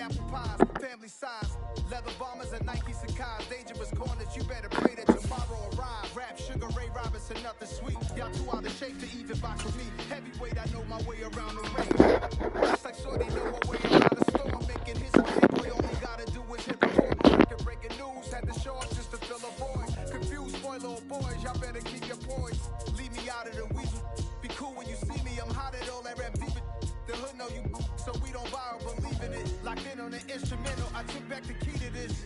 apple pies, family size, leather bombers and Nike Sacai's. Dangerous corners, you better pray that tomorrow arrive. Rap, Sugar Ray Robinson, nothing sweet. Y'all too out of shape to even box with me. Heavyweight, I know my way around the ring. Just like Shorty know my way around the storm. Making history, boy, only gotta do is hit record. Record breaking news, had to show up just to fill a void. Confused, boy, little boys, y'all better keep your poise. Leave me out of the weasel. Be cool when you see me, I'm hot at all that rap deep. The hood know you, so we don't borrow, believe in it. Locked in on the instrumental, I took back the key to this.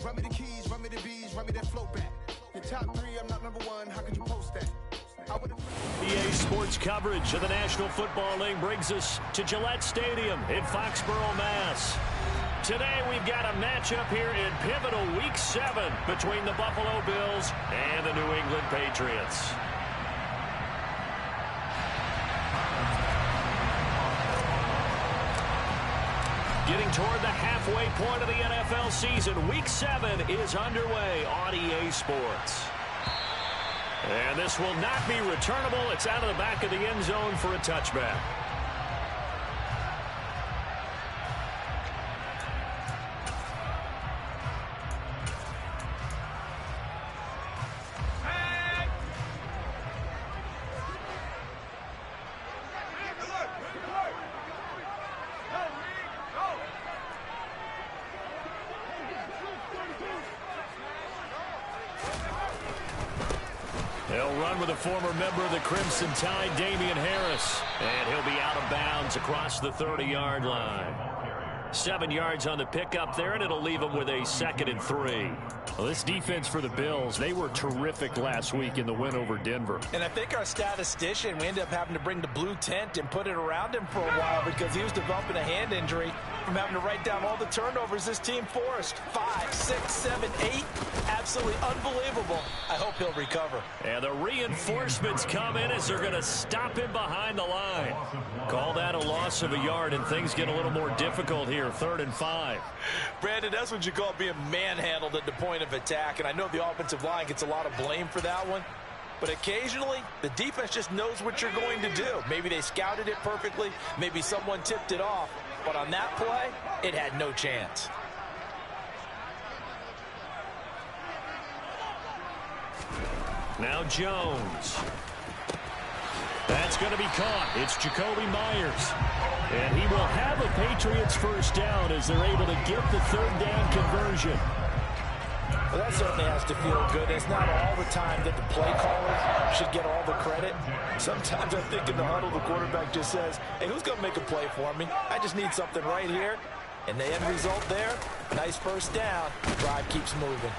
Run me the keys, run me the bees, run me that flow back. Your top three, I'm not number one, how could you post that? EA Sports coverage of the National Football League brings us to Gillette Stadium in Foxborough, Mass. Today we've got a matchup here in pivotal Week 7 between the Buffalo Bills and the New England Patriots. Getting toward the halfway point of the NFL season, Week 7 is underway on EA Sports. And this will not be returnable. It's out of the back of the end zone for a touchback. They'll run with a former member of the Crimson Tide, Damian Harris. And he'll be out of bounds across the 30-yard line. 7 yards on the pickup there, and it'll leave them with a 2nd and 3. Well, this defense for the Bills, they were terrific last week in the win over Denver. And I think our statistician, we ended up having to bring the blue tent and put it around him for a while because he was developing a hand injury from having to write down all the turnovers this team forced. 5, 6, 7, 8. Absolutely unbelievable. I hope he'll recover. And the reinforcements come in as they're going to stop him behind the line. Call that a loss of a yard, and things get a little more difficult here. 3rd and 5. Brandon, that's what you call being manhandled at the point of attack, and I know the offensive line gets a lot of blame for that one, but occasionally the defense just knows what you're going to do. Maybe they scouted it perfectly, maybe someone tipped it off, but on that play, it had no chance. Now Jones. That's going to be caught. It's Jacoby Myers. And he will have a Patriots first down as they're able to get the 3rd down conversion. Well, that certainly has to feel good. It's not all the time that the play caller should get all the credit. Sometimes I think in the huddle, the quarterback just says, hey, who's going to make a play for me? I just need something right here. And the end result there, nice first down. The drive keeps moving.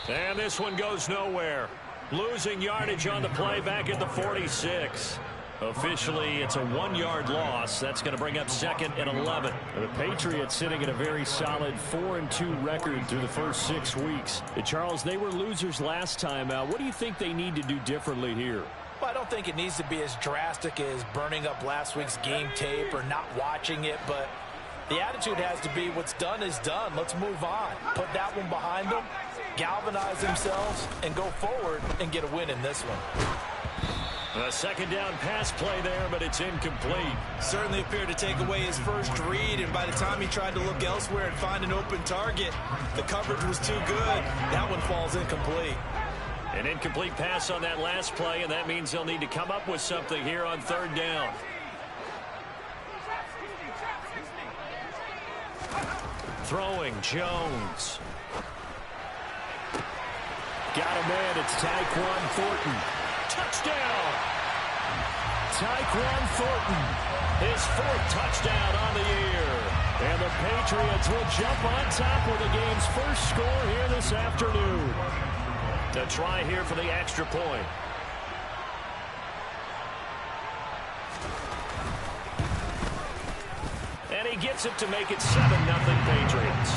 And this one goes nowhere. Losing yardage on the play back at the 46. Officially, it's a 1-yard loss. That's going to bring up 2nd and 11. The Patriots sitting at a very solid 4-2 record through the first 6 weeks. Charles, they were losers last time out. What do you think they need to do differently here? Well, I don't think it needs to be as drastic as burning up last week's game tape or not watching it, but the attitude has to be what's done is done. Let's move on. Put that one behind them, galvanize themselves, and go forward and get a win in this one. A 2nd down pass play there, but it's incomplete. Certainly appeared to take away his first read, and by the time he tried to look elsewhere and find an open target, the coverage was too good. That one falls incomplete. An incomplete pass on that last play, and that means they'll need to come up with something here on 3rd down. Throwing, Jones. Got a man, it's Tyquan Thornton. Touchdown! Tyquan Thornton, his 4th touchdown on the year. And the Patriots will jump on top with the game's first score here this afternoon. To try here for the extra point. And he gets it to make it 7-0 Patriots.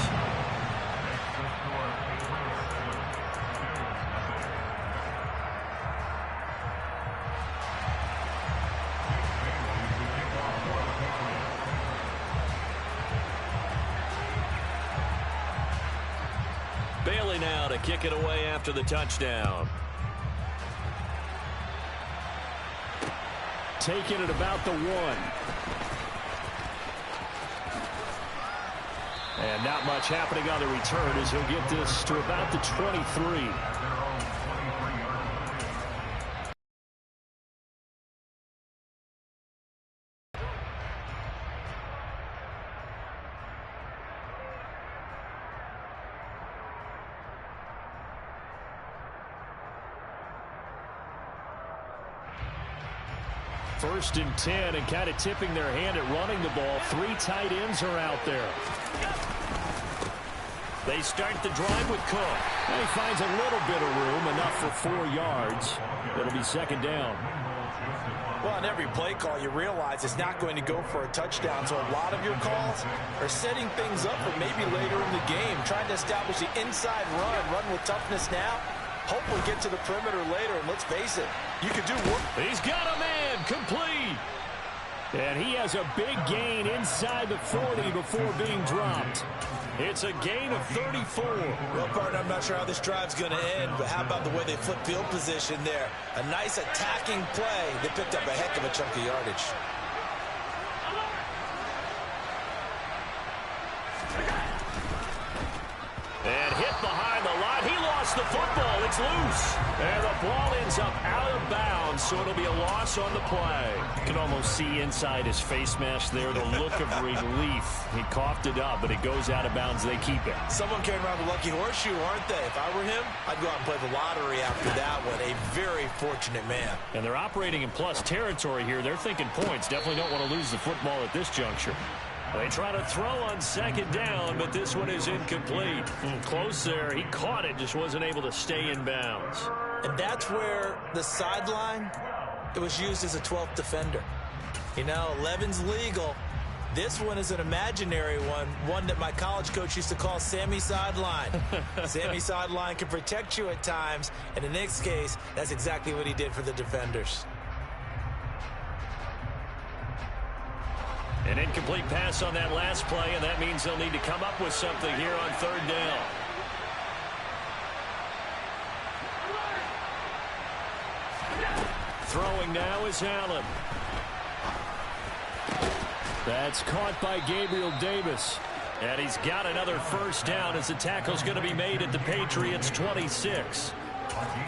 Bailey now to kick it away after the touchdown. Taking it about the 1. And not much happening on the return as he'll get this to about the 23. First and 10, and kind of tipping their hand at running the ball. 3 tight ends are out there. They start the drive with Cook. And he finds a little bit of room, enough for 4 yards. It'll be second down. Well, on every play call, you realize it's not going to go for a touchdown, so a lot of your calls are setting things up for maybe later in the game, trying to establish the inside run with toughness now. Hopefully get to the perimeter later, and let's face it, you could do work. He's got a man, complete. And he has a big gain inside the 40 before being dropped. It's a gain of 34. Well, partner, I'm not sure how this drive's going to end, but how about the way they flip field position there? A nice attacking play. They picked up a heck of a chunk of yardage. And hit behind the line. He lost the football. It's loose. And the ball ends up out of bounds, so it'll be a loss on the play. You can almost see inside his face mask there the look of relief. He coughed it up, but it goes out of bounds. They keep it. Someone carrying around the lucky horseshoe, aren't they? If I were him, I'd go out and play the lottery after that one. A very fortunate man. And they're operating in plus territory here. They're thinking points. Definitely don't want to lose the football at this juncture. They try to throw on second down, but this one is incomplete. Close there. He caught it, just wasn't able to stay in bounds. And that's where the sideline, it was used as a 12th defender. You know, 11's legal. This one is an imaginary one that my college coach used to call Sammy Sideline. Sammy Sideline can protect you at times, and in this case, that's exactly what he did for the defenders. An incomplete pass on that last play, and that means they'll need to come up with something here on third down. Throwing now is Allen. That's caught by Gabriel Davis. And he's got another first down as the tackle's going to be made at the Patriots' 26.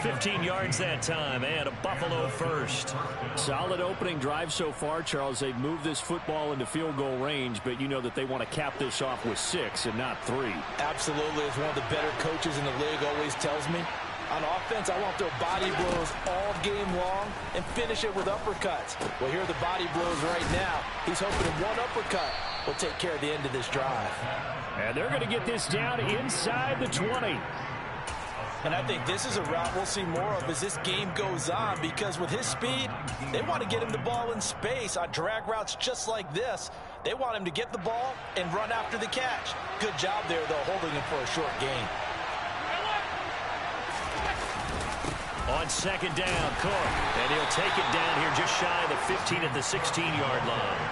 15 yards that time, and a Buffalo first. Solid opening drive so far, Charles. They've moved this football into field goal range, but you know that they want to cap this off with 6 and not 3. Absolutely. As one of the better coaches in the league always tells me, on offense, I want their body blows all game long and finish it with uppercuts. Well, here are the body blows right now. He's hoping one uppercut will take care of the end of this drive. And they're going to get this down inside the 20. And I think this is a route we'll see more of as this game goes on, because with his speed, they want to get him the ball in space on drag routes just like this. They want him to get the ball and run after the catch. Good job there, though, holding him for a short gain. On second down, Cook. And he'll take it down here just shy of the 15 at the 16-yard line.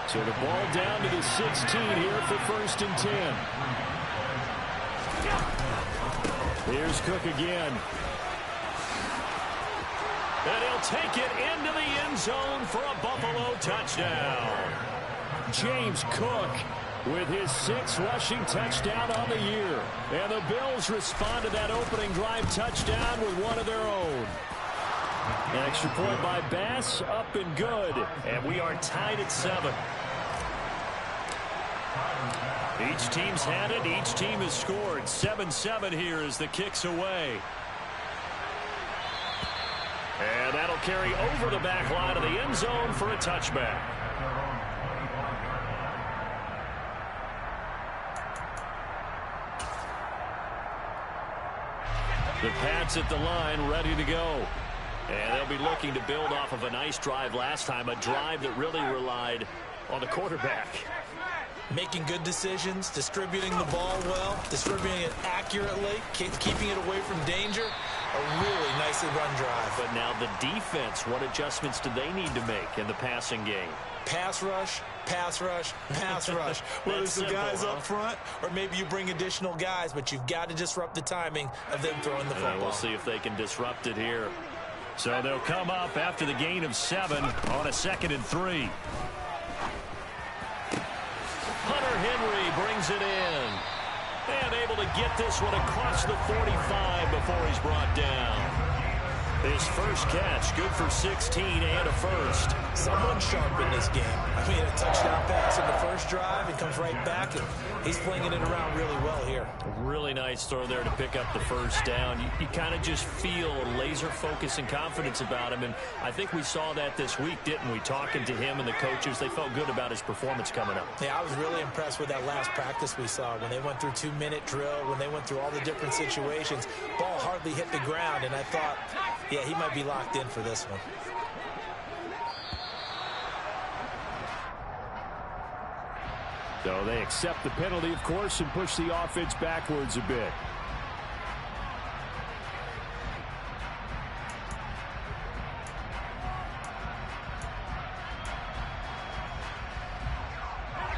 So the ball down to the 16 here for first and 10. Here's Cook again. And he'll take it into the end zone for a Buffalo touchdown. James Cook with his 6th rushing touchdown on the year. And the Bills respond to that opening drive touchdown with one of their own. An extra point by Bass, up and good. And we are tied at 7. Each team's had it. Each team has scored. 7-7 here as the kick's away. And that'll carry over the back line of the end zone for a touchback. The Pats at the line, ready to go. And they'll be looking to build off of a nice drive last time, a drive that really relied on the quarterback. Making good decisions, distributing the ball well, distributing it accurately, keeping it away from danger. A really nicely run drive. But now the defense, what adjustments do they need to make in the passing game? Pass rush, pass rush, pass rush. Whether it's the guys up front or maybe you bring additional guys, but you've got to disrupt the timing of them throwing the football. We'll see if they can disrupt it here. So they'll come up after the gain of 7 on a 2nd and 3. Hunter Henry brings it in. And able to get this one across the 45 before he's brought down. His first catch, good for 16 and a first. Someone sharp in this game. I mean, a touchdown pass in the first drive and comes right back, and he's flinging it around really well here. A really nice throw there to pick up the first down. You kind of just feel laser focus and confidence about him, and I think we saw that this week, didn't we? Talking to him and the coaches, they felt good about his performance coming up. Yeah, I was really impressed with that last practice we saw when they went through 2-minute drill, when they went through all the different situations. Ball hardly hit the ground, and I thought, yeah, he might be locked in for this one. So they accept the penalty, of course, and push the offense backwards a bit.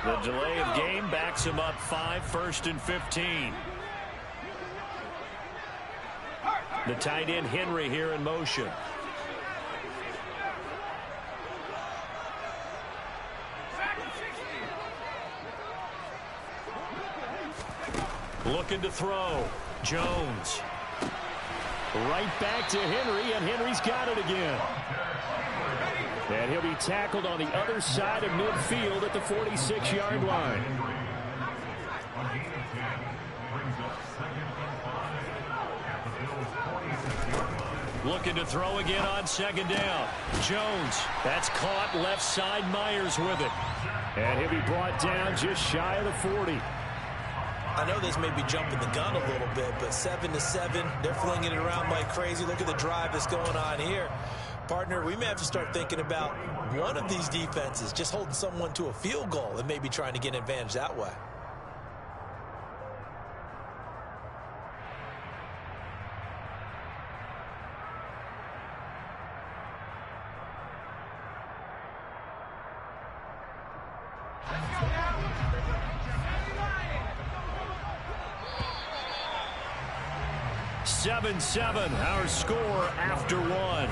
The delay of game backs him up 5, 1st and 15. The tight end Henry here in motion. Looking to throw. Jones. Right back to Henry, and Henry's got it again. And he'll be tackled on the other side of midfield at the 46-yard line. Looking to throw again on 2nd down. Jones. That's caught left side. Myers with it. And he'll be brought down just shy of the 40. I know this may be jumping the gun a little bit, but 7-7, they're flinging it around like crazy. Look at the drive that's going on here. Partner, we may have to start thinking about one of these defenses just holding someone to a field goal and maybe trying to get an advantage that way. Seven, our score after one.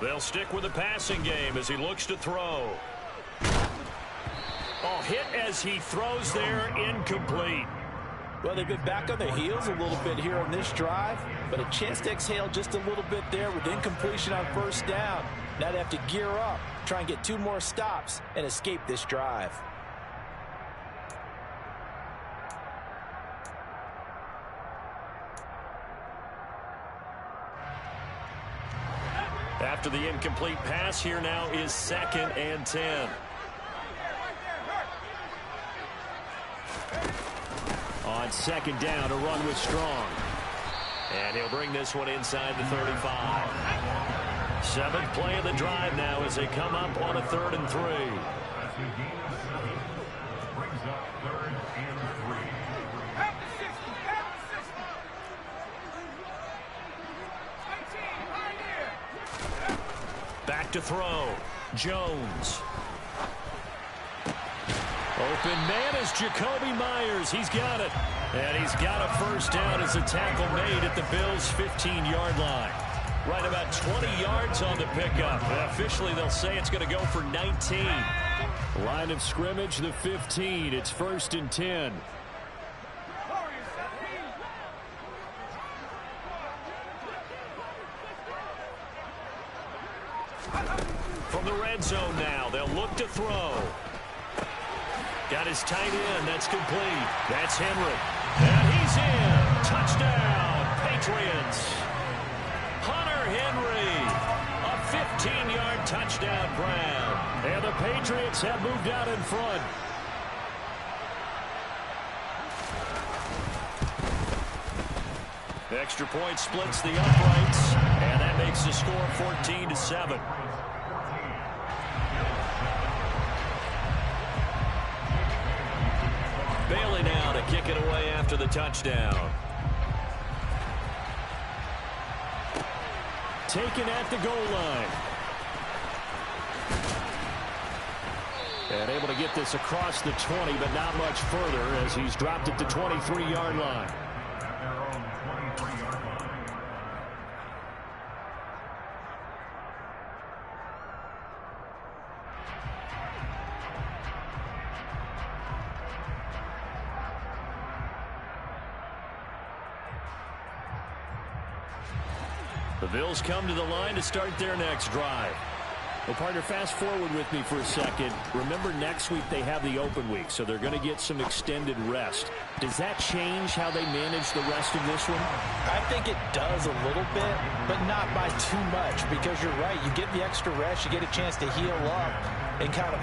They'll stick with the passing game as he looks to throw. Oh, hit as he throws there, incomplete. Well, they've been back on their heels a little bit here on this drive, but a chance to exhale just a little bit there with incompletion on 1st down. Now they have to gear up, try and get 2 more stops, and escape this drive. After the incomplete pass, here now is 2nd and 10. On 2nd down, a run with Strong. And he'll bring this one inside the 35. 7th play of the drive now as they come up on a 3rd and 3. Back to throw. Jones. Open man is Jacoby Myers. He's got it. And he's got a 1st down as a tackle made at the Bills' 15-yard line. Right about 20 yards on the pickup. And officially, they'll say it's going to go for 19. Line of scrimmage, the 15. It's 1st and 10. From the red zone now, they'll look to throw. Got his tight end. That's complete. That's Henry. And he's in. Touchdown, Patriots. Hunter Henry. A 15-yard touchdown grab. And the Patriots have moved out in front. The extra point splits the uprights. And that makes the score 14-7. Bailey now to kick it away after the touchdown. Taken at the goal line. And able to get this across the 20, but not much further as he's dropped it to 23-yard line. The Bills come to the line to start their next drive. Well, partner, fast forward with me for a second. Remember, next week they have the open week, so they're going to get some extended rest. Does that change how they manage the rest of this one? I think it does a little bit, but not by too much, because you're right. You get the extra rest, you get a chance to heal up and kind of,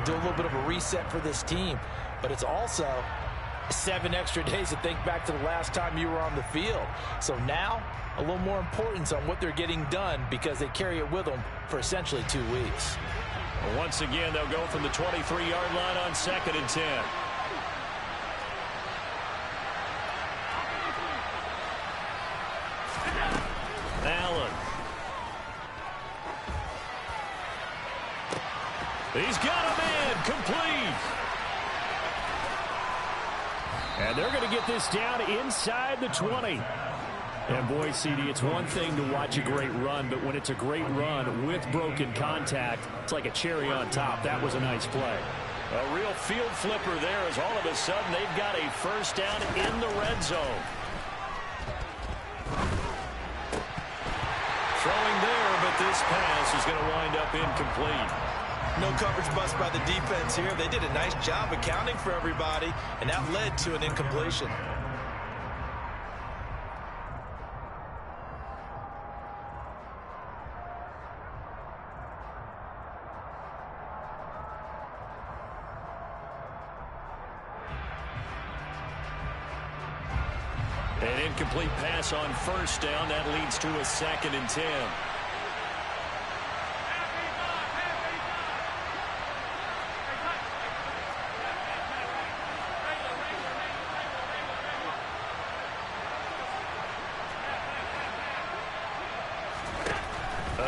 do a little bit of a reset for this team. But it's also 7 extra days to think back to the last time you were on the field. So now, a little more importance on what they're getting done because they carry it with them for essentially 2 weeks. Well, once again, they'll go from the 23-yard line on 2nd and 10. Allen. He's got a man complete. And they're going to get this down inside the 20. And boy, CD, it's one thing to watch a great run, but when it's a great run with broken contact, it's like a cherry on top. That was a nice play. A real field flipper there as all of a sudden they've got a first down in the red zone. Throwing there, but this pass is going to wind up incomplete. No coverage bust by the defense here. They did a nice job accounting for everybody, and that led to an incompletion. An incomplete pass on first down. That leads to a 2nd and 10.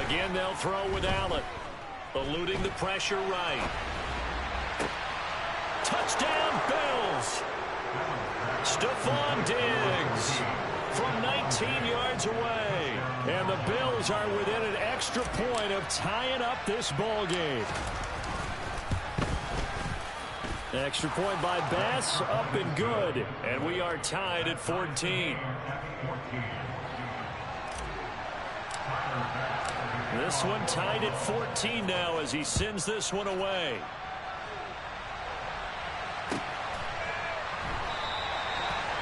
Again, they'll throw with Allen. Eluding the pressure right. Touchdown, Bills! Stephon Diggs from 19 yards away. And the Bills are within an extra point of tying up this ball game. Extra point by Bass, up and good. And we are tied at 14. This one tied at 14 now as he sends this one away.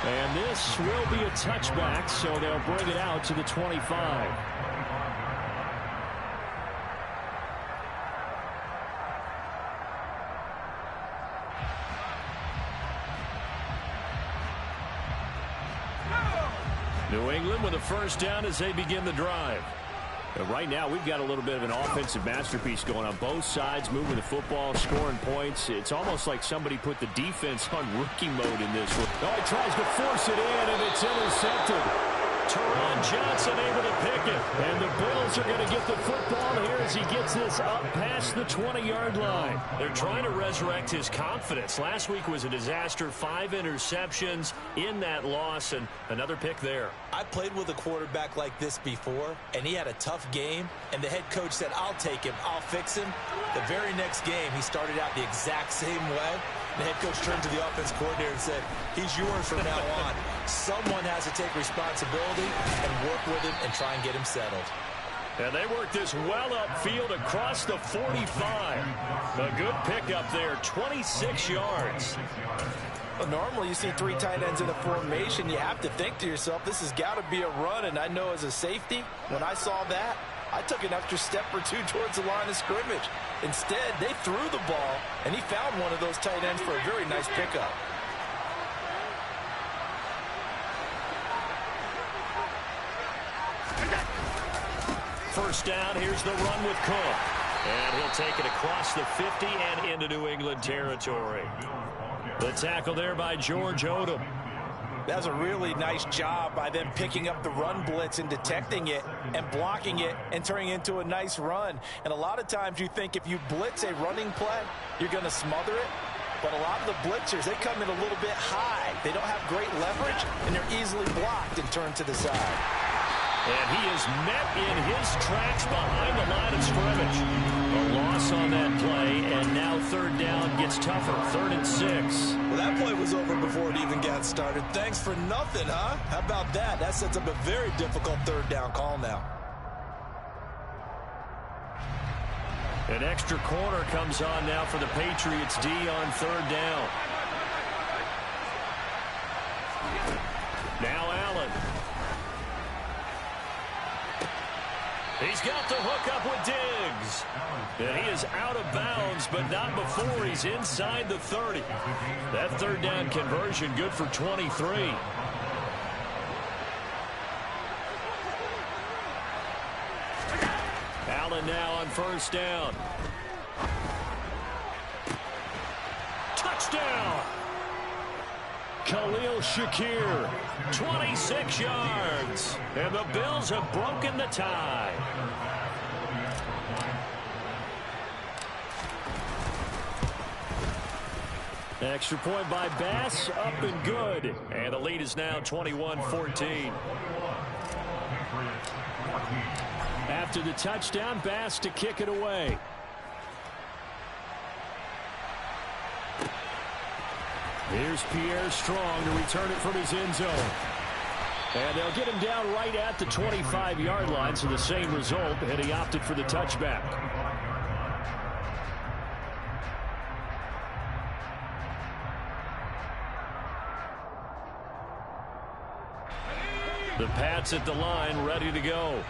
And this will be a touchback, so they'll bring it out to the 25. New England with a first down as they begin the drive. Right now, we've got a little bit of an offensive masterpiece going on both sides, moving the football, scoring points. It's almost like somebody put the defense on rookie mode in this one. Oh, he tries to force it in, and it's intercepted. Teron Johnson able to pick it. And the Bills are going to get the football here as he gets this up past the 20-yard line. They're trying to resurrect his confidence. Last week was a disaster. 5 interceptions in that loss, and another pick there. I played with a quarterback like this before, and he had a tough game, and the head coach said, I'll take him, I'll fix him. The very next game, he started out the exact same way. The head coach turned to the offense coordinator and said, he's yours from now on. Someone has to take responsibility and work with him and try and get him settled. And they work this well upfield across the 45. A good pickup there, 26 yards. Well, normally you see 3 tight ends in a formation. You have to think to yourself, this has got to be a run. And I know as a safety, when I saw that, I took an extra step or 2 towards the line of scrimmage. Instead, they threw the ball, and he found one of those tight ends for a very nice pickup. First down, here's the run with Cook. And he'll take it across the 50 and into New England territory. The tackle there by George Odom. That's a really nice job by them picking up the run blitz and detecting it and blocking it and turning it into a nice run. And a lot of times you think if you blitz a running play, you're going to smother it. But a lot of the blitzers, they come in a little bit high. They don't have great leverage, and they're easily blocked and turned to the side. And he is met in his tracks behind the line of scrimmage. A loss on that play, and now third down gets tougher. 3rd and 6. Well, that play was over before it even got started. Thanks for nothing, huh? How about that? That sets up a very difficult third down call now. An extra corner comes on now for the Patriots D on 3rd down. Now Allen. He's got the hook up with Diggs. And he is out of bounds, but not before he's inside the 30. That 3rd down conversion good for 23. Allen now on 1st down. Touchdown! Khalil Shakir, 26 yards. And the Bills have broken the tie. Extra point by Bass, up and good. And the lead is now 21-14. After the touchdown, Bass to kick it away. Here's Pierre Strong to return it from his end zone. And they'll get him down right at the 25-yard line, so the same result, and he opted for the touchback. The Pats at the line, ready to go.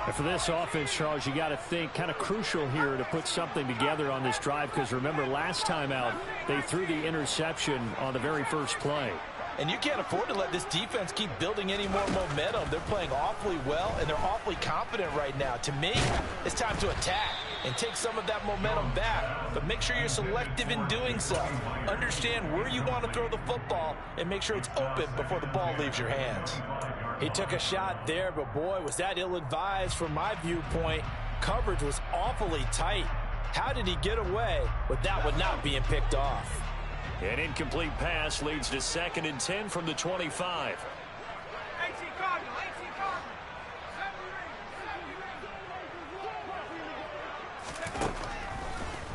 And for this offense, Charles, you got to think kind of crucial here to put something together on this drive, because remember last time out they threw the interception on the very first play. And you can't afford to let this defense keep building any more momentum. They're playing awfully well, and they're awfully confident right now. To me, it's time to attack and take some of that momentum back. But make sure you're selective in doing so. Understand where you want to throw the football and make sure it's open before the ball leaves your hands. He took a shot there, but boy, was that ill-advised from my viewpoint. Coverage was awfully tight. How did he get away with that one not being picked off? An incomplete pass leads to 2nd and 10 from the 25.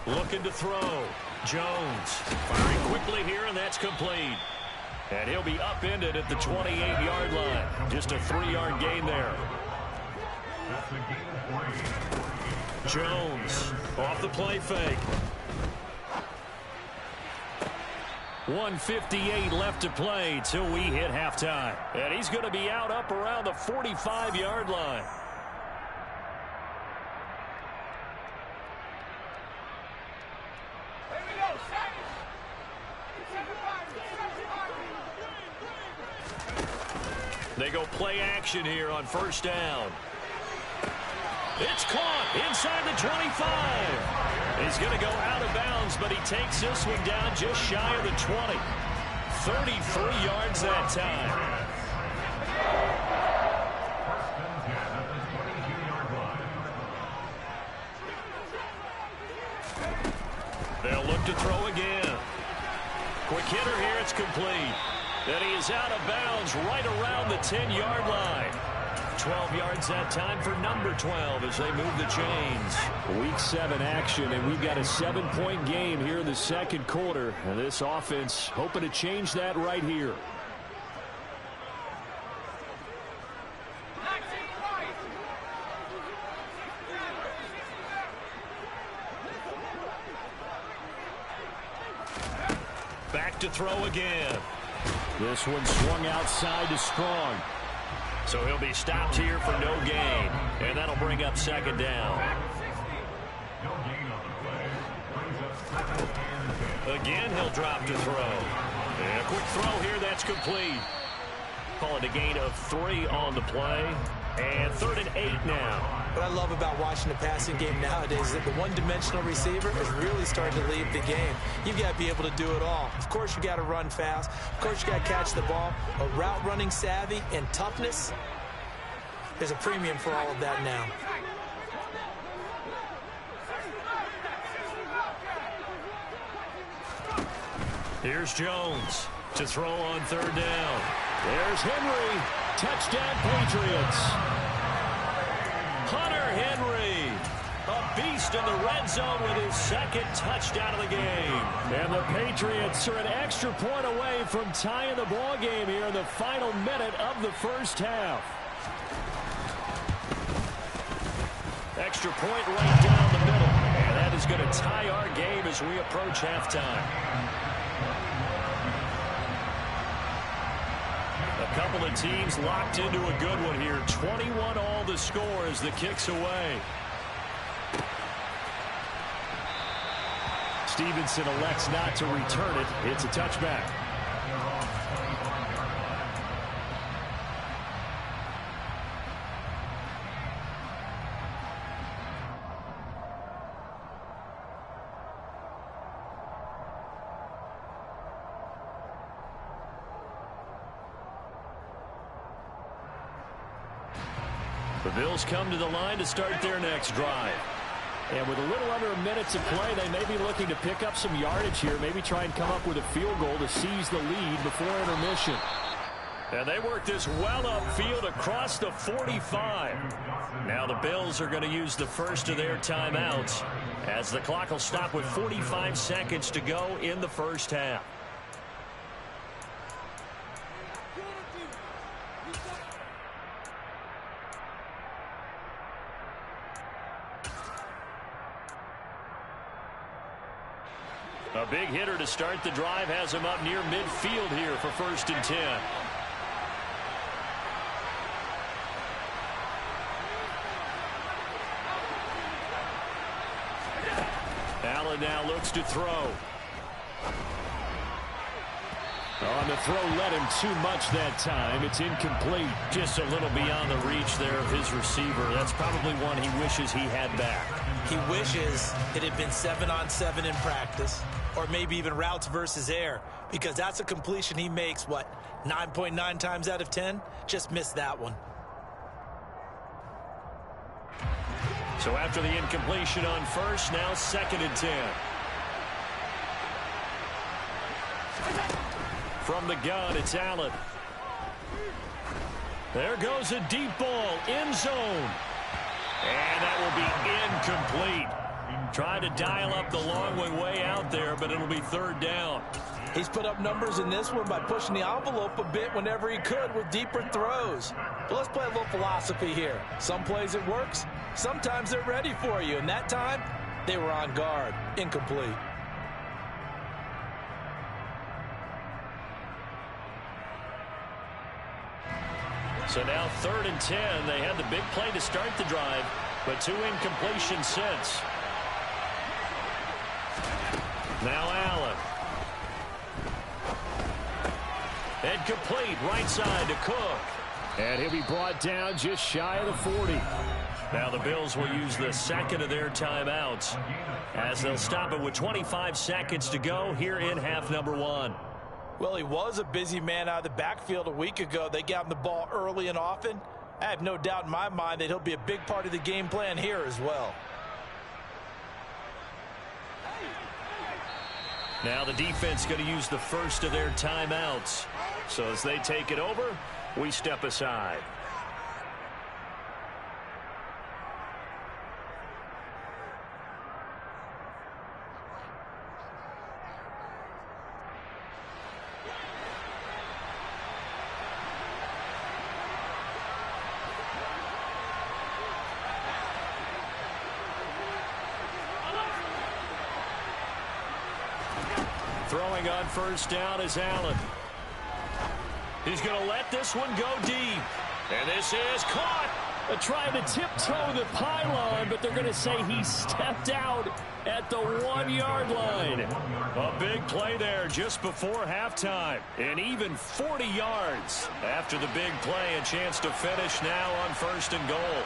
Looking to throw. Jones firing quickly here, and that's complete. And he'll be upended at the 28-yard line. Just a 3-yard gain there. Jones off the play fake. 1:58 left to play till we hit halftime. And he's going to be out up around the 45-yard line. They go play action here on 1st down. It's caught inside the 25. He's going to go out of bounds, but he takes this one down just shy of the 20. 33 yards that time. They'll look to throw again. Quick hitter here, it's complete. And he is out of bounds right around the 10-yard line. 12 yards that time for number 12 as they move the chains. Week 7 action, and we've got a 7-point game here in the 2nd quarter. And this offense hoping to change that right here. Back to throw again. This one swung outside to Strong. So he'll be stopped here for no gain. And that'll bring up 2nd down. Again, he'll drop to throw. And a quick throw here, that's complete. Call it a gain of 3 on the play. And 3rd and 8 now. What I love about watching the passing game nowadays is that the one-dimensional receiver is really starting to lead the game. You've got to be able to do it all. Of course, you got to run fast. Of course, you got to catch the ball. A route running savvy and toughness, there's a premium for all of that now. Here's Jones to throw on 3rd down. There's Henry. Touchdown, Patriots. Hunter Henry, a beast in the red zone with his 2nd touchdown of the game. And the Patriots are an extra point away from tying the ball game here in the final minute of the first half. Extra point right down the middle. And that is going to tie our game as we approach halftime. A couple of teams locked into a good one here. 21 all the score as the kick's away. Stevenson elects not to return it. It's a touchback. The Bills come to the line to start their next drive. And with a little under a minute to play, they may be looking to pick up some yardage here. Maybe try and come up with a field goal to seize the lead before intermission. And they work this well upfield across the 45. Now the Bills are going to use the first of their timeouts as the clock will stop with 45 seconds to go in the first half. A big hitter to start the drive has him up near midfield here for 1st and 10. Allen now looks to throw. On the throw, let him too much that time. It's incomplete. Just a little beyond the reach there of his receiver. That's probably one he wishes he had back. He wishes it had been 7-on-7 in practice, or maybe even routes versus air, because that's a completion he makes, what, 9.9 times out of 10? Just missed that one. So after the incompletion on first, now 2nd and 10. From the gun, it's Allen. There goes a deep ball, end zone. And that will be incomplete. Tried to dial up the long way out there, but it'll be 3rd down. He's put up numbers in this one by pushing the envelope a bit whenever he could with deeper throws. But let's play a little philosophy here. Some plays it works, sometimes they're ready for you, and that time they were on guard. Incomplete. So now 3rd and 10. They had the big play to start the drive, but 2 incompletions since. Now Allen. And complete right side to Cook. And he'll be brought down just shy of the 40. Now the Bills will use the 2nd of their timeouts as they'll stop it with 25 seconds to go here in half number 1. Well, he was a busy man out of the backfield a week ago. They got him the ball early and often. I have no doubt in my mind that he'll be a big part of the game plan here as well. Now the defense going to use the first of their timeouts. So as they take it over, we step aside. Throwing on first down is Allen. He's going to let this one go deep. And this is caught. Trying to tiptoe the pylon, but they're going to say he stepped out at the 1-yard line. A big play there just before halftime. And even 40 yards after the big play. A chance to finish now on 1st and goal.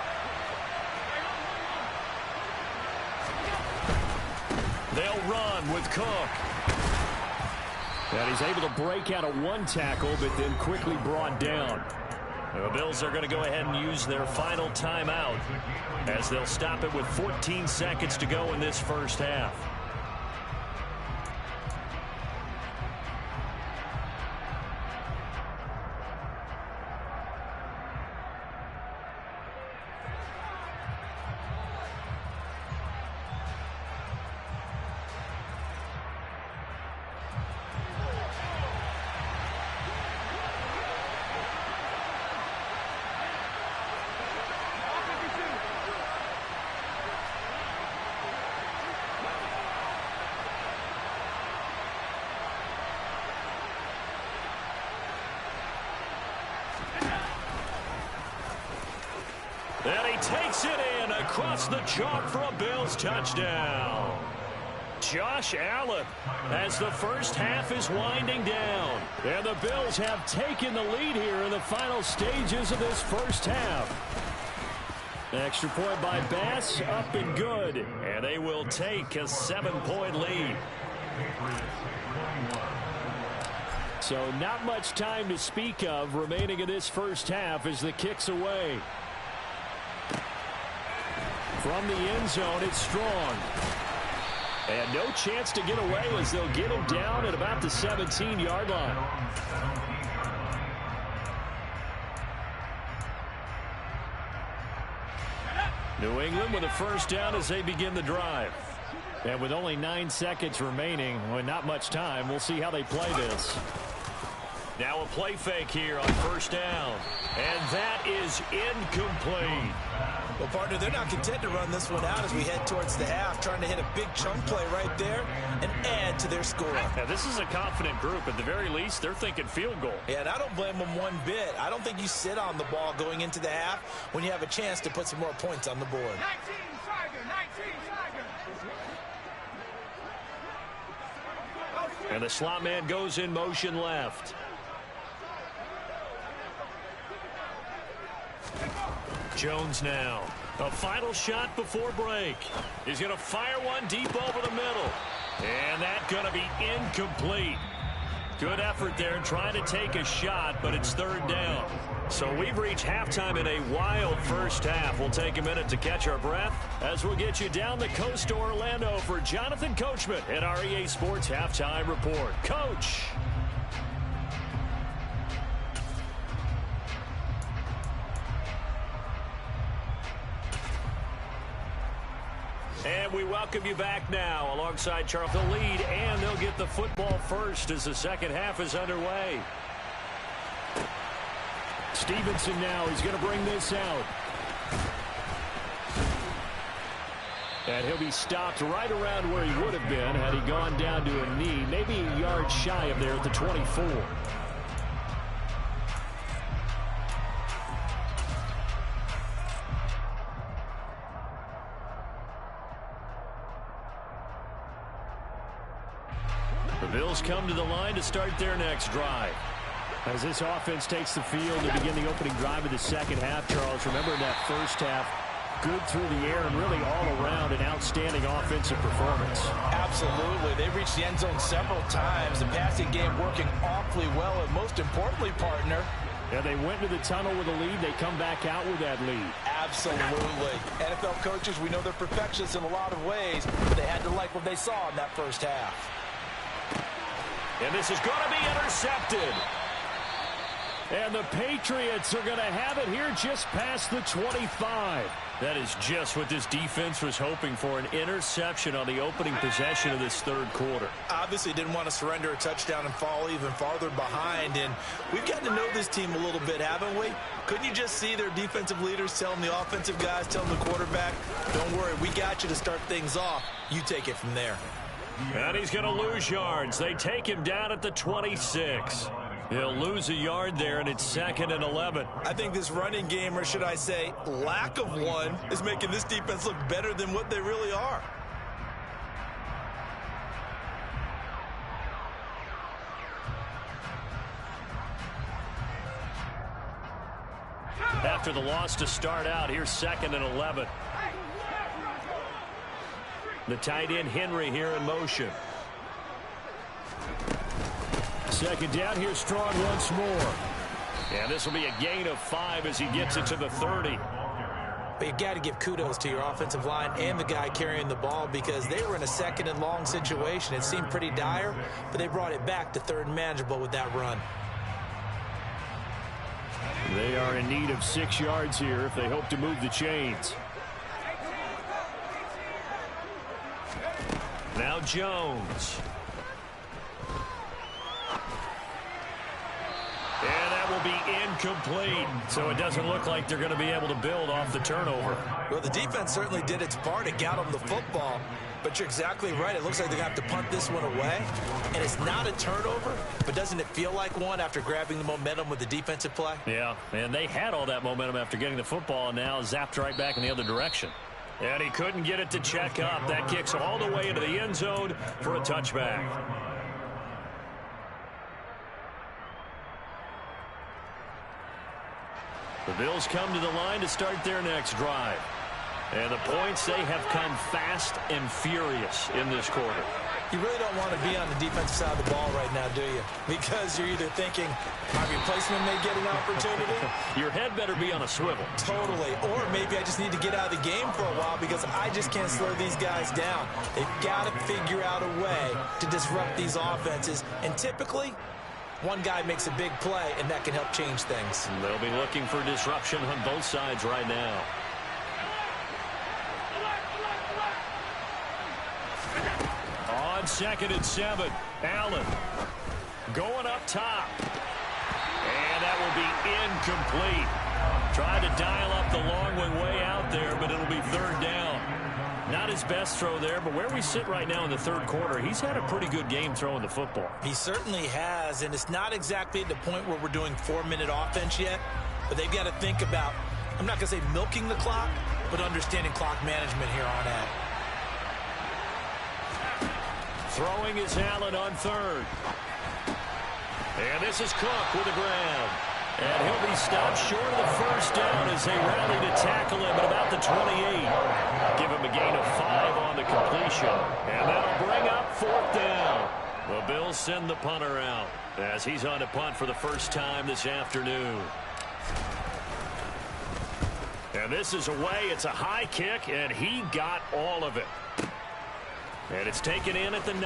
They'll run with Cook. And he's able to break out of one tackle, but then quickly brought down. The Bills are going to go ahead and use their final timeout as they'll stop it with 14 seconds to go in this first half. And he takes it in across the chalk for a Bills touchdown. Josh Allen as the first half is winding down. And the Bills have taken the lead here in the final stages of this first half. Extra point by Bass, up and good. And they will take a 7-point lead. So not much time to speak of remaining in this first half as the kick's away. From the end zone, it's Strong. And no chance to get away as they'll get him down at about the 17-yard line. New England with a first down as they begin the drive. And with only 9 seconds remaining, with not much time, we'll see how they play this. Now a play fake here on first down. And that is incomplete. Well, partner, they're not content to run this one out as we head towards the half, trying to hit a big chunk play right there and add to their score. Now, this is a confident group. At the very least, they're thinking field goal. Yeah, and I don't blame them one bit. I don't think you sit on the ball going into the half when you have a chance to put some more points on the board. 19 Tiger, 19 Tiger. And the slot man goes in motion left. Jones now. A final shot before break. He's going to fire one deep over the middle. And that's going to be incomplete. Good effort there trying to take a shot, but it's third down. So we've reached halftime in a wild first half. We'll take a minute to catch our breath as we'll get you down the coast to Orlando for Jonathan Coachman at our EA Sports Halftime Report. Coach. And we welcome you back now alongside Charles. The lead, and they'll get the football first as the second half is underway. Stevenson now, he's going to bring this out. And he'll be stopped right around where he would have been had he gone down to a knee, maybe a yard shy of there at the 24. The Bills come to the line to start their next drive. As this offense takes the field to begin the opening drive of the second half, Charles, remember in that first half, good through the air and really all around an outstanding offensive performance. Absolutely. They've reached the end zone several times. The passing game working awfully well, and most importantly, partner, yeah, they went to the tunnel with a lead. They come back out with that lead. Absolutely. NFL coaches, we know they're perfectionists in a lot of ways, but they had to like what they saw in that first half. And this is going to be intercepted. And the Patriots are going to have it here just past the 25. That is just what this defense was hoping for, an interception on the opening possession of this third quarter. Obviously didn't want to surrender a touchdown and fall even farther behind, and we've gotten to know this team a little bit, haven't we? Couldn't you just see their defensive leaders telling the offensive guys, telling the quarterback, don't worry, we got you to start things off. You take it from there. And he's going to lose yards. They take him down at the 26. He'll lose a yard there, and it's 2nd and 11. I think this running game, or should I say lack of one, is making this defense look better than what they really are. After the loss to start out, here's 2nd and 11. The tight end Henry here in motion. 2nd down, here's Strong once more. And this will be a gain of 5 as he gets it to the 30. But you got to give kudos to your offensive line and the guy carrying the ball, because they were in a 2nd and long situation. It seemed pretty dire, but they brought it back to 3rd and manageable with that run. They are in need of 6 yards here if they hope to move the chains. Now Jones. And that will be incomplete. So it doesn't look like they're going to be able to build off the turnover. Well, the defense certainly did its part to get them the football. But you're exactly right. It looks like they're going to have to punt this one away. And it's not a turnover, but doesn't it feel like one after grabbing the momentum with the defensive play? Yeah, and they had all that momentum after getting the football, and now zapped right back in the other direction. And he couldn't get it to check up. That kicks all the way into the end zone for a touchback. The Bills come to the line to start their next drive. And the points, they have come fast and furious in this quarter. You really don't want to be on the defensive side of the ball right now, do you? Because you're either thinking, my replacement may get an opportunity. Your head better be on a swivel. Totally. Or maybe I just need to get out of the game for a while because I just can't slow these guys down. They've got to figure out a way to disrupt these offenses. And typically, one guy makes a big play, and that can help change things. And they'll be looking for disruption on both sides right now. On 2nd and 7, Allen going up top. And that will be incomplete. Tried to dial up the long one way out there, but it'll be 3rd down. Not his best throw there, but where we sit right now in the 3rd quarter, he's had a pretty good game throwing the football. He certainly has, and it's not exactly at the point where we're doing 4-minute offense yet, but they've got to think about, I'm not going to say milking the clock, but understanding clock management here on out. Throwing is Allen on 3rd. And this is Cook with a grab. And he'll be stopped short of the 1st down as they rally to tackle him at about the 28. Give him a gain of 5 on the completion. And that'll bring up 4th down. The Bills send the punter out as he's on to punt for the first time this afternoon. And this is away. It's a high kick, and he got all of it. And it's taken in at the 9.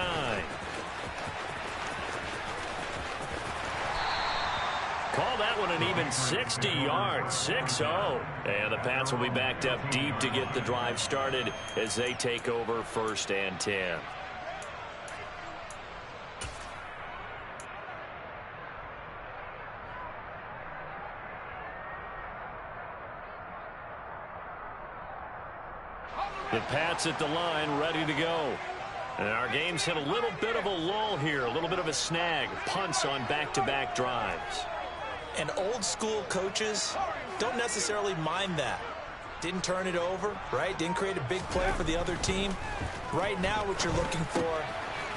Call that one an even 60 yards, 6-0. And the Pats will be backed up deep to get the drive started as they take over 1st and 10. The Pats at the line, ready to go. And our game's hit a little bit of a lull here, a little bit of a snag. Punts on back-to-back drives. And old-school coaches don't necessarily mind that. Didn't turn it over, right? Didn't create a big play for the other team. Right now what you're looking for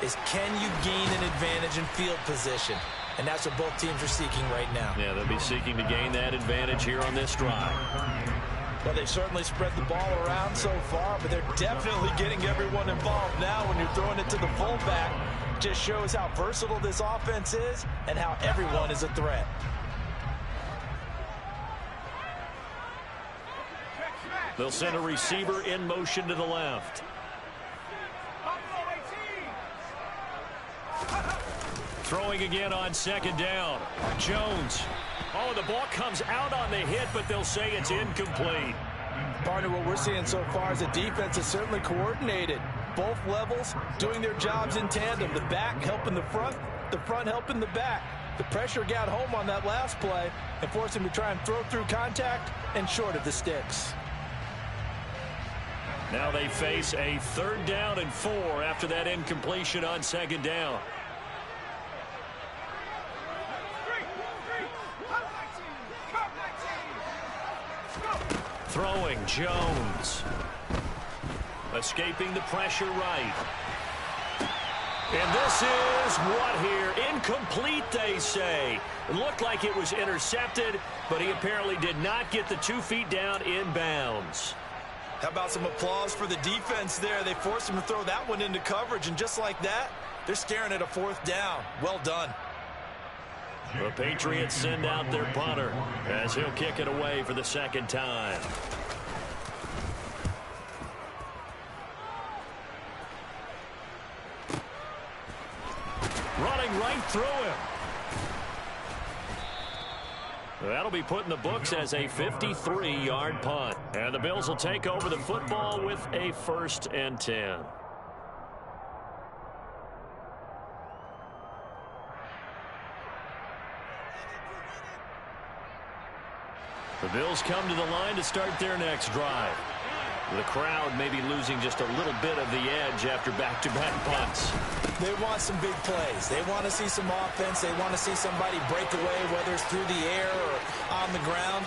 is, can you gain an advantage in field position? And that's what both teams are seeking right now. Yeah, they'll be seeking to gain that advantage here on this drive. Well, they've certainly spread the ball around so far, but they're definitely getting everyone involved now when you're throwing it to the fullback. Just shows how versatile this offense is and how everyone is a threat. They'll send a receiver in motion to the left. Throwing again on 2nd down. Jones. Oh, the ball comes out on the hit, but they'll say it's incomplete. Partner, what we're seeing so far is the defense is certainly coordinated. Both levels doing their jobs in tandem. The back helping the front helping the back. The pressure got home on that last play and forced him to try and throw through contact and short of the sticks. Now they face a 3rd down and 4 after that incompletion on 2nd down. throwing, Jones. Escaping the pressure right. And this is what here? Incomplete, they say. It looked like it was intercepted, but he apparently did not get the 2 feet down in bounds. How about some applause for the defense there? They forced him to throw that one into coverage, and just like that, they're staring at a 4th down. Well done. The Patriots send out their punter as he'll kick it away for the 2nd time. Running right through him. That'll be put in the books as a 53-yard punt. And the Bills will take over the football with a 1st and 10. The Bills come to the line to start their next drive. The crowd may be losing just a little bit of the edge after back-to-back punts. They want some big plays. They want to see some offense. They want to see somebody break away, whether it's through the air or on the ground.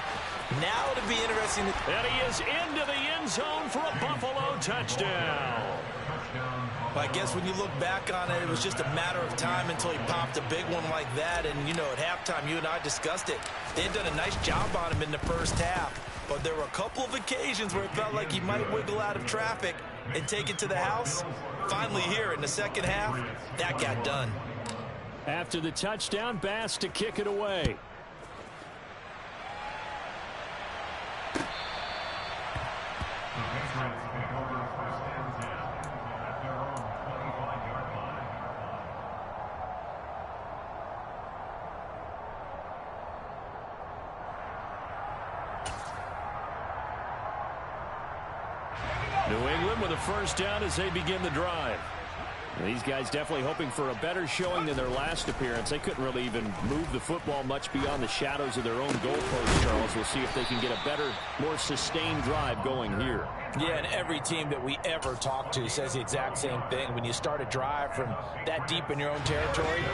Now it'll be interesting. And he is into the end zone for a Buffalo touchdown. I guess when you look back on it, it was just a matter of time until he popped a big one like that. And, you know, at halftime, you and I discussed it. They had done a nice job on him in the first half. But there were a couple of occasions where it felt like he might wiggle out of traffic and take it to the house. Finally here in the second half, that got done. After the touchdown, Bass to kick it away. New England with a 1st down as they begin the drive. And these guys definitely hoping for a better showing than their last appearance. They couldn't really even move the football much beyond the shadows of their own goalpost, Charles. We'll see if they can get a better, more sustained drive going here. Yeah, and every team that we ever talk to says the exact same thing. When you start a drive from that deep in your own territory,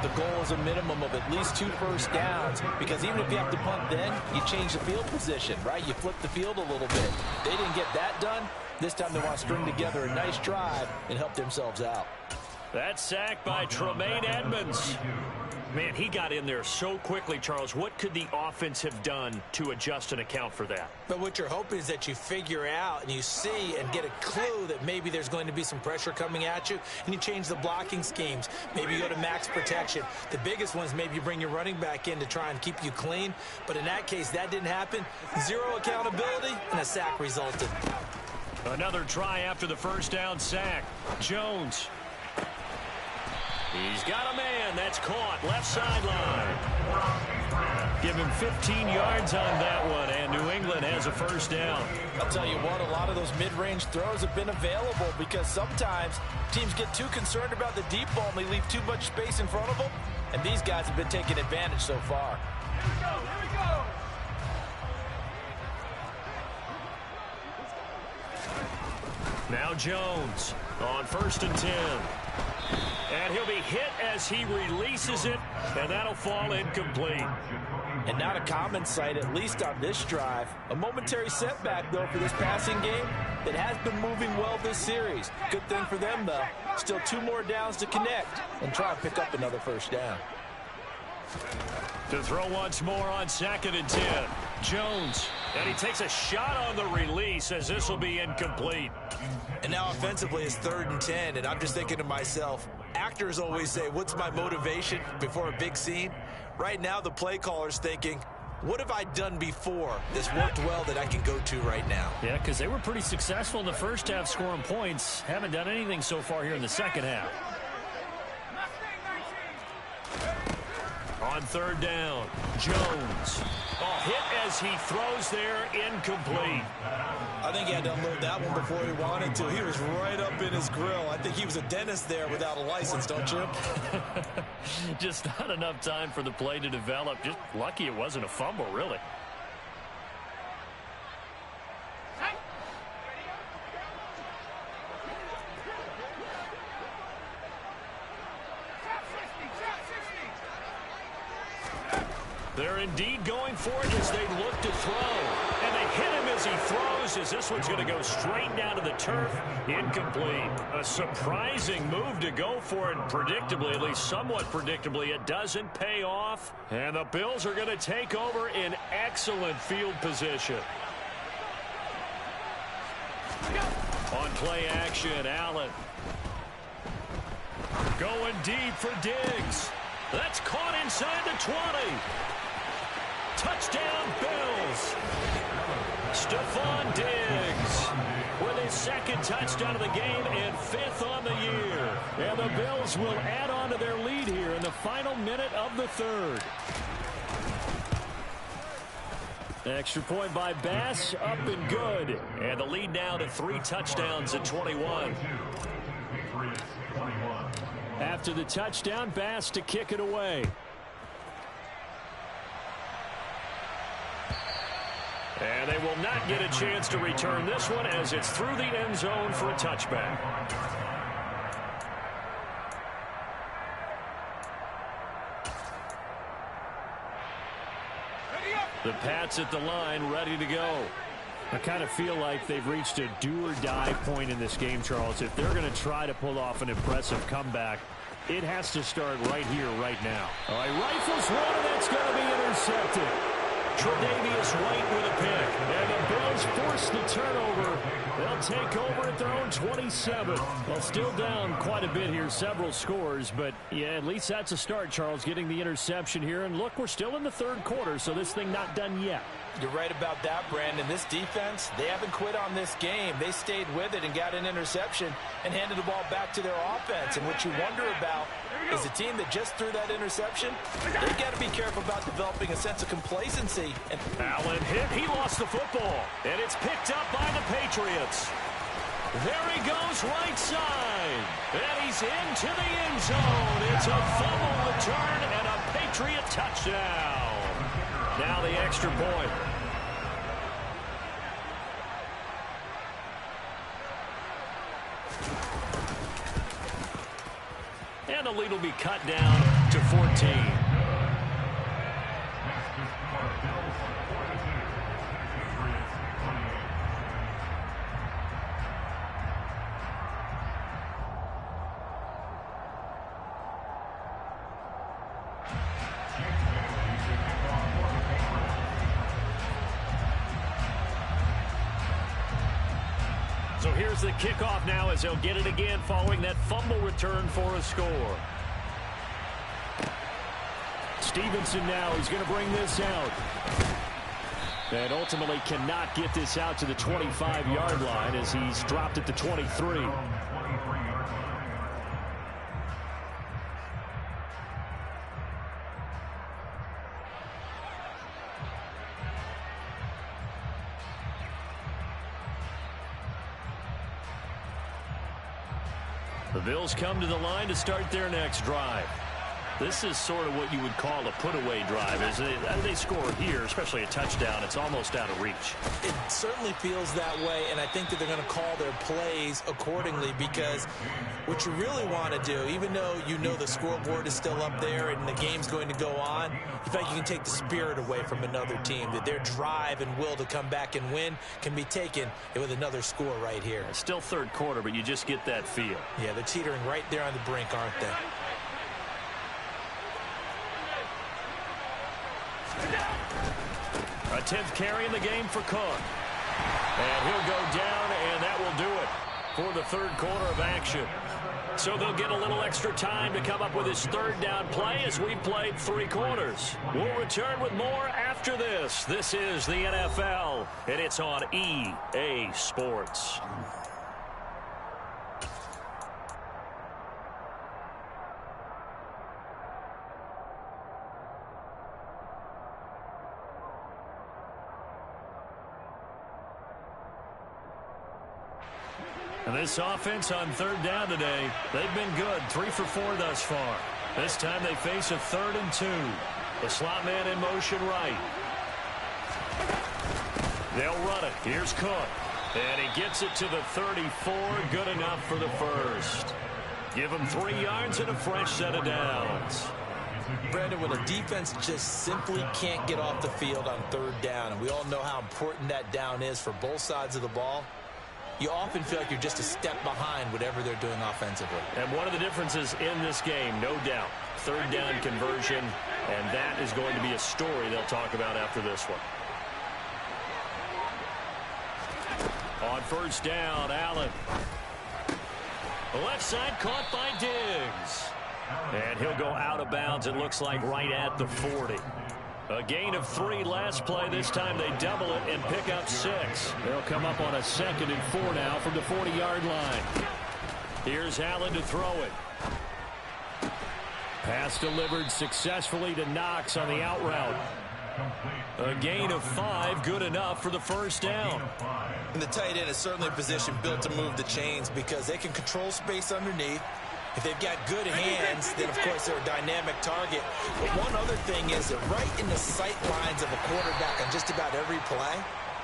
the goal is a minimum of at least 2 first downs, because even if you have to punt then, you change the field position, right? You flip the field a little bit. They didn't get that done. This time they want to string together a nice drive and help themselves out. That sack by Tremaine Edmonds. Man, he got in there so quickly, Charles. What could the offense have done to adjust and account for that? But what you're hoping is that you figure out and you see and get a clue that maybe there's going to be some pressure coming at you, and you change the blocking schemes. Maybe you go to max protection. The biggest one is maybe you bring your running back in to try and keep you clean. But in that case, that didn't happen. 0 accountability, and a sack resulted. Another try after the 1st down sack. Jones. He's got a man. That's caught. Left sideline. Give him 15 yards on that one, and New England has a 1st down. I'll tell you what, a lot of those mid-range throws have been available because sometimes teams get too concerned about the deep ball and they leave too much space in front of them, and these guys have been taking advantage so far. Here we go. Here we go. Now Jones on 1st and 10. And he'll be hit as he releases it, and that'll fall incomplete. And not a common sight, at least on this drive. A momentary setback, though, for this passing game that has been moving well this series. Good thing for them, though. Still 2 more downs to connect and try and pick up another 1st down. To throw once more on 2nd and 10. Jones. And he takes a shot on the release as this will be incomplete. And now offensively it's 3rd and 10, and I'm just thinking to myself, actors always say, what's my motivation before a big scene? Right now the play caller's thinking, what have I done before that's worked well that I can go to right now? Yeah, because they were pretty successful in the first half scoring points. Haven't done anything so far here in the second half. On 3rd down, Jones. Hit as he throws there, incomplete. I think he had to unload that one before he wanted to. He was right up in his grill. I think he was a dentist there without a license, don't you? Just not enough time for the play to develop. Just lucky it wasn't a fumble, really. They're indeed going for it as they look to throw. And they hit him as he throws, as this one's going to go straight down to the turf. Incomplete. A surprising move to go for it. Predictably, at least somewhat predictably, it doesn't pay off. And the Bills are going to take over in excellent field position. On play action, Allen. Going deep for Diggs. That's caught inside the 20. Touchdown, Bills. Stephon Diggs with his second touchdown of the game and 5th on the year. And the Bills will add on to their lead here in the final minute of the 3rd. Extra point by Bass, up and good. And the lead now to 3 touchdowns at 21. After the touchdown, Bass to kick it away. And they will not get a chance to return this one as it's through the end zone for a touchback. The Pats at the line, ready to go. I kind of feel like they've reached a do-or-die point in this game, Charles. If they're going to try to pull off an impressive comeback, it has to start right here, right now. All right, rifles one, and that's going to be intercepted. Tre'Davious White with a pick. And the Bills force the turnover. They'll take over at their own 27. Well, still down quite a bit here, several scores. But, yeah, at least that's a start, Charles, getting the interception here. And, look, we're still in the 3rd quarter, so this thing not done yet. You're right about that, Brandon. This defense, they haven't quit on this game. They stayed with it and got an interception and handed the ball back to their offense. And what you wonder about is a team that just threw that interception, they've got to be careful about developing a sense of complacency. And Allen hit. He lost the football. And it's picked up by the Patriots. There he goes right side. And he's into the end zone. It's a fumble return and a Patriot touchdown. Now the extra point. And the lead will be cut down to 14. So here's the kickoff now as they'll get it again following that fumble return for a score. Stevenson now, he's going to bring this out. And ultimately cannot get this out to the 25-yard line as he's dropped at the 23. The Bills come to the line to start their next drive. This is sort of what you would call a put-away drive. As they score here, especially a touchdown, it's almost out of reach. It certainly feels that way, and I think that they're going to call their plays accordingly because what you really want to do, even though you know the scoreboard is still up there and the game's going to go on, in fact, you can take the spirit away from another team, that their drive and will to come back and win can be taken with another score right here. It's still 3rd quarter, but you just get that feel. Yeah, they're teetering right there on the brink, aren't they? A 10th carry in the game for Cook. And he'll go down, and that will do it for the 3rd quarter of action. So they'll get a little extra time to come up with his 3rd down play as we played 3 quarters. We'll return with more after this. This is the NFL, and it's on EA Sports. And this offense on 3rd down today, they've been good. 3 for 4 thus far. This time they face a 3rd and 2. The slot man in motion right. They'll run it. Here's Cook. And he gets it to the 34. Good enough for the first. Give him 3 yards and a fresh set of downs. Brandon, when a defense just simply can't get off the field on third down, and we all know how important that down is for both sides of the ball, you often feel like you're just a step behind whatever they're doing offensively. And one of the differences in this game, no doubt, third down conversion, and that is going to be a story they'll talk about after this one. On first down, Allen. The left side caught by Diggs. And he'll go out of bounds, it looks like, right at the 40. A gain of 3 last play. This time they double it and pick up 6. They'll come up on a 2nd and 4 now from the 40-yard line. Here's Allen to throw it. Pass delivered successfully to Knox on the out route. A gain of 5, good enough for the first down. And the tight end is certainly a position built to move the chains because they can control space underneath. If they've got good hands, then, of course, they're a dynamic target. But one other thing is they're right in the sight lines of a quarterback on just about every play,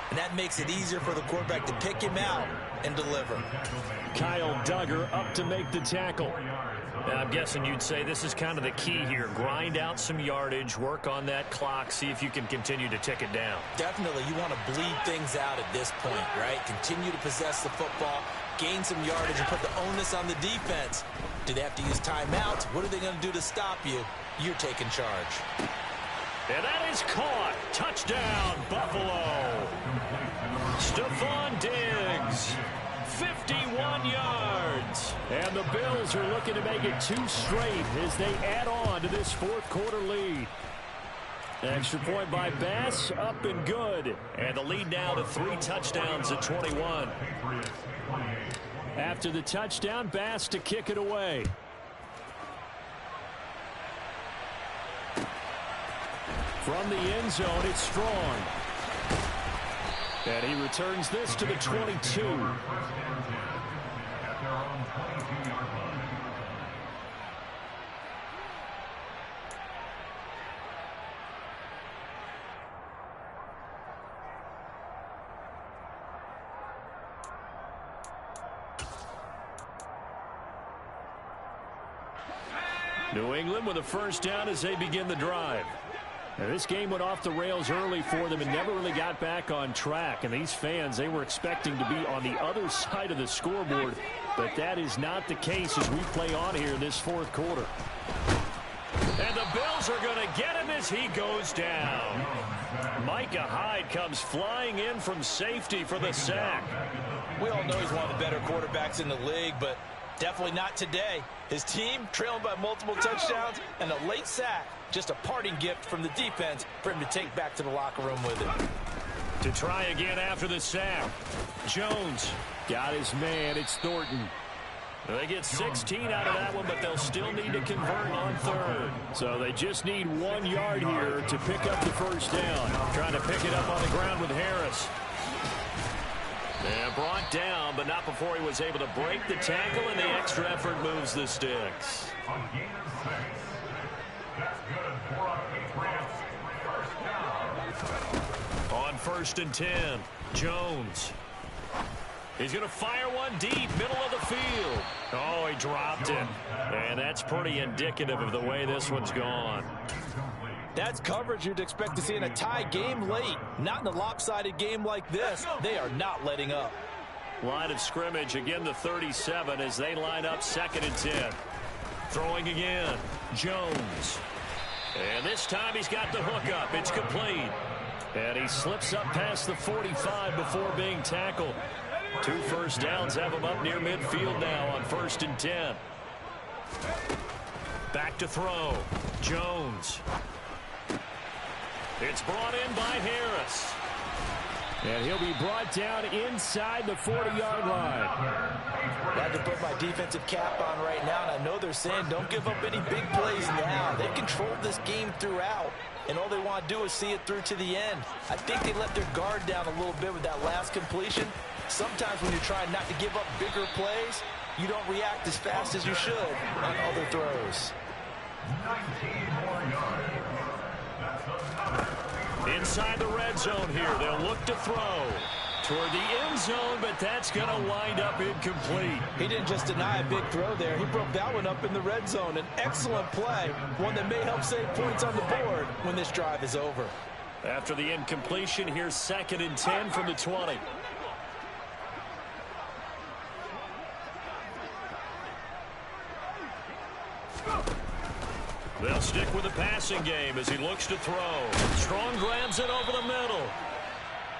and that makes it easier for the quarterback to pick him out and deliver. Kyle Duggar up to make the tackle. Now, I'm guessing you'd say this is kind of the key here. Grind out some yardage, work on that clock, see if you can continue to tick it down. Definitely, you want to bleed things out at this point, right? Continue to possess the football, gain some yardage, and put the onus on the defense. Do they have to use timeouts? What are they going to do to stop you? You're taking charge. And that is caught. Touchdown, Buffalo. Stephon Diggs. 51 yards. And the Bills are looking to make it 2 straight as they add on to this fourth quarter lead. Extra point by Bass, up and good. And the lead now to 3 touchdowns at 21. After the touchdown, Bass to kick it away. From the end zone, it's Strong. And he returns this to the 22. New England with a first down as they begin the drive. Now, this game went off the rails early for them and never really got back on track. And these fans, they were expecting to be on the other side of the scoreboard. But that is not the case as we play on here in this fourth quarter. And the Bills are going to get him as he goes down. Micah Hyde comes flying in from safety for the sack. We all know he's one of the better quarterbacks in the league, but definitely not today. His team trailing by multiple touchdowns and a late sack. Just a parting gift from the defense for him to take back to the locker room with him. To try again after the sack. Jones got his man. It's Thornton. They get 16 out of that one, but they'll still need to convert on third. So they just need 1 yard here to pick up the first down. Trying to pick it up on the ground with Harris. And brought down, but not before he was able to break the tackle, and the extra effort moves the sticks. On first and 10, Jones. He's going to fire one deep, middle of the field. Oh, he dropped it. And that's pretty indicative of the way this one's gone. That's coverage you'd expect to see in a tie game late. Not in a lopsided game like this. They are not letting up. Line of scrimmage, again the 37 as they line up 2nd and 10. Throwing again, Jones. And this time he's got the hook up. It's complete. And he slips up past the 45 before being tackled. 2 first downs have him up near midfield now on 1st and 10. Back to throw. Jones. It's brought in by Harris. And he'll be brought down inside the 40-yard line. Glad to put my defensive cap on right now, and I know they're saying don't give up any big plays now. They've controlled this game throughout, and all they want to do is see it through to the end. I think they let their guard down a little bit with that last completion. Sometimes when you're trying not to give up bigger plays, you don't react as fast as you should on other throws. Inside the red zone here, they'll look to throw. toward the end zone, but that's going to wind up incomplete. He didn't just deny a big throw there. He broke that one up in the red zone. An excellent play, one that may help save points on the board when this drive is over. After the incompletion, here's 2nd and 10 from the 20. They'll stick with the passing game as he looks to throw. Strong grabs it over the middle.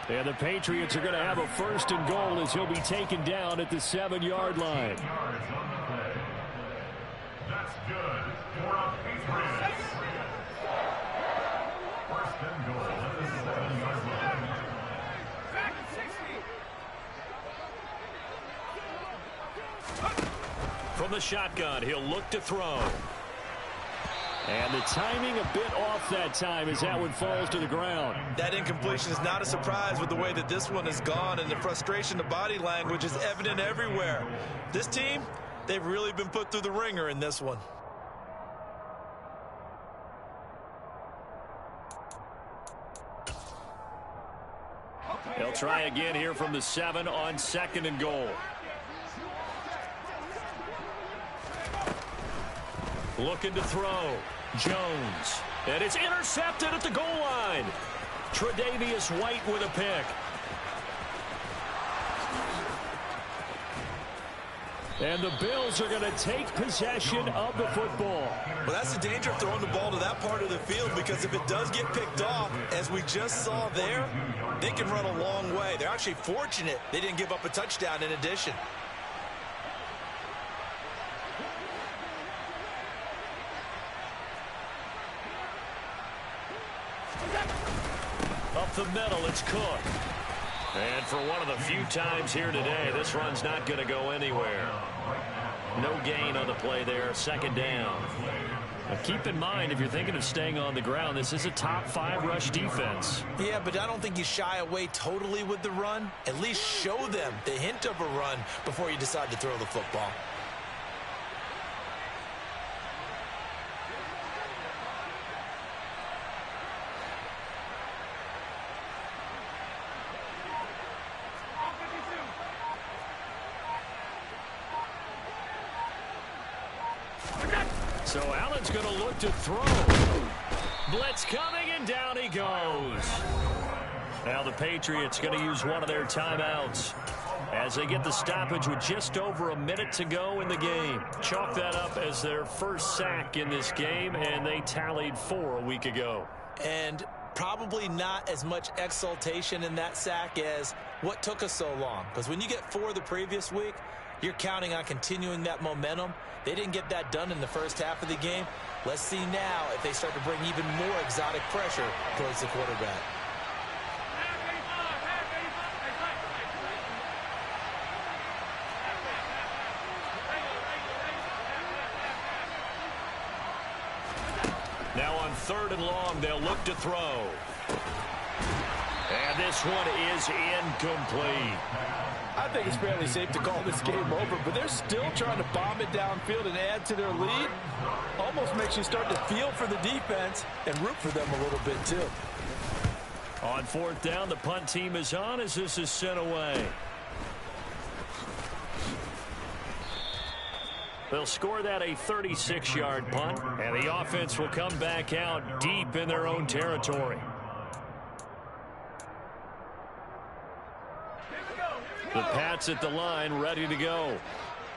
And the Patriots are going to have a 1st and goal as he'll be taken down at the 7-yard line. That's good for the Patriots. 1st and goal at the 7-yard line. From the shotgun, he'll look to throw. And the timing a bit off that time as that one falls to the ground. That incompletion is not a surprise with the way that this one has gone, and the frustration, the body language is evident everywhere. This team, they've really been put through the ringer in this one. They'll try again here from the 7 on 2nd and goal. Looking to throw. Jones. And it's intercepted at the goal line. Tre'Davious White with a pick. And the Bills are going to take possession of the football. Well, that's the danger of throwing the ball to that part of the field, because if it does get picked off, as we just saw there, they can run a long way. They're actually fortunate they didn't give up a touchdown in addition. Up the middle, it's Cook. And for one of the few times here today, this run's not going to go anywhere. No gain on the play there, 2nd down. Now keep in mind, if you're thinking of staying on the ground, this is a top 5 rush defense. Yeah, but I don't think you shy away totally with the run. At least show them the hint of a run before you decide to throw the football. So Allen's going to look to throw. Blitz coming, and down he goes. Now the Patriots going to use one of their timeouts as they get the stoppage with just over a minute to go in the game. Chalk that up as their first sack in this game, and they tallied 4 a week ago. And probably not as much exultation in that sack as what took us so long. Because when you get 4 the previous week, you're counting on continuing that momentum. They didn't get that done in the first half of the game. Let's see now if they start to bring even more exotic pressure towards the quarterback. Now on 3rd and long, they'll look to throw. And this one is incomplete. I think it's fairly safe to call this game over, but they're still trying to bomb it downfield and add to their lead. Almost makes you start to feel for the defense and root for them a little bit, too. On 4th down, the punt team is on as this is sent away. They'll score that a 36-yard punt, and the offense will come back out deep in their own territory. The Pats at the line, ready to go.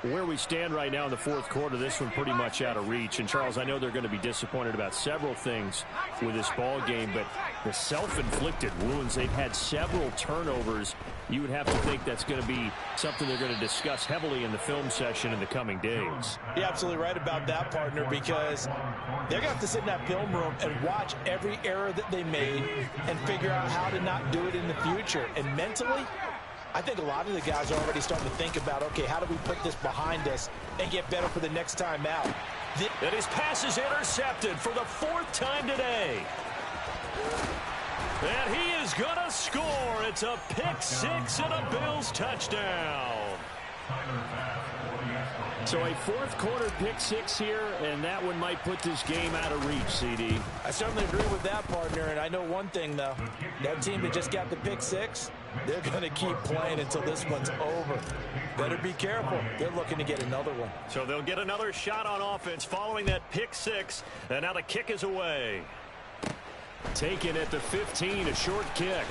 Where we stand right now in the 4th quarter, this one pretty much out of reach. And, Charles, I know they're going to be disappointed about several things with this ball game, but the self-inflicted wounds, they've had several turnovers. You would have to think that's going to be something they're going to discuss heavily in the film session in the coming days. You're absolutely right about that, partner, because they're going to have to sit in that film room and watch every error that they made and figure out how to not do it in the future. And mentally, I think a lot of the guys are already starting to think about, okay, how do we put this behind us and get better for the next time out? And his pass is intercepted for the 4th time today. And he is going to score. It's a pick 6 and a Bills touchdown. So a fourth quarter pick six here, and that one might put this game out of reach, CD. I certainly agree with that, partner, and I know one thing, though. That team that just got the pick six, they're going to keep playing until this one's over. Better be careful. They're looking to get another one. So they'll get another shot on offense following that pick six, and now the kick is away. Taken at the 15, a short kick.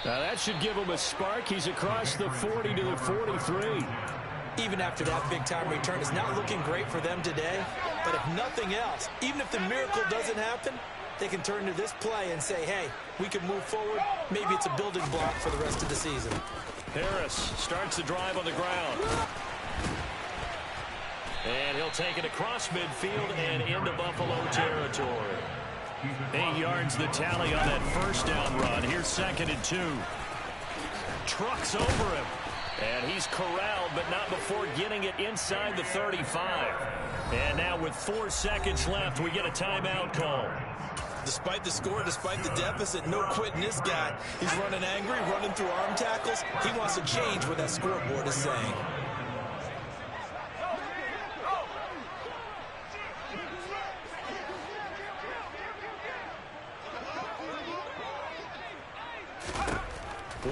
Now that should give him a spark. He's across the 40 to the 43. Even after that big-time return, it's not looking great for them today. But if nothing else, even if the miracle doesn't happen, they can turn to this play and say, hey, we can move forward. Maybe it's a building block for the rest of the season. Harris starts the drive on the ground. And he'll take it across midfield and into Buffalo territory. 8 yards the tally on that first down run. Here's 2nd and 2. Trucks over him. And he's corralled, but not before getting it inside the 35. And now with 4 seconds left, we get a timeout call. Despite the score, despite the deficit, no quitting this guy. He's running angry, running through arm tackles. He wants to change what that scoreboard is saying.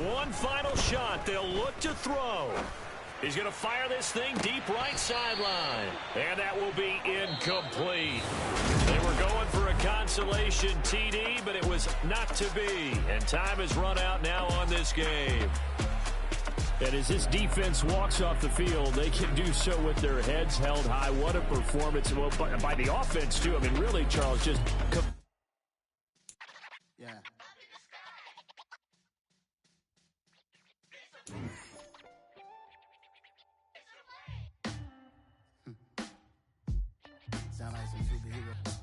One final shot. They'll look to throw. He's going to fire this thing deep right sideline. And that will be incomplete. They were going for a consolation TD, but it was not to be. And time has run out now on this game. And as this defense walks off the field, they can do so with their heads held high. What a performance by the offense, too. I mean, really, Charles, just... Yeah. Sound like some superheroes.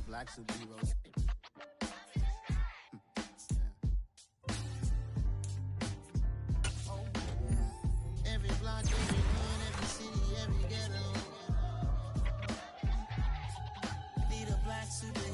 Black superheroes. Every block, every hood, every city, every ghetto.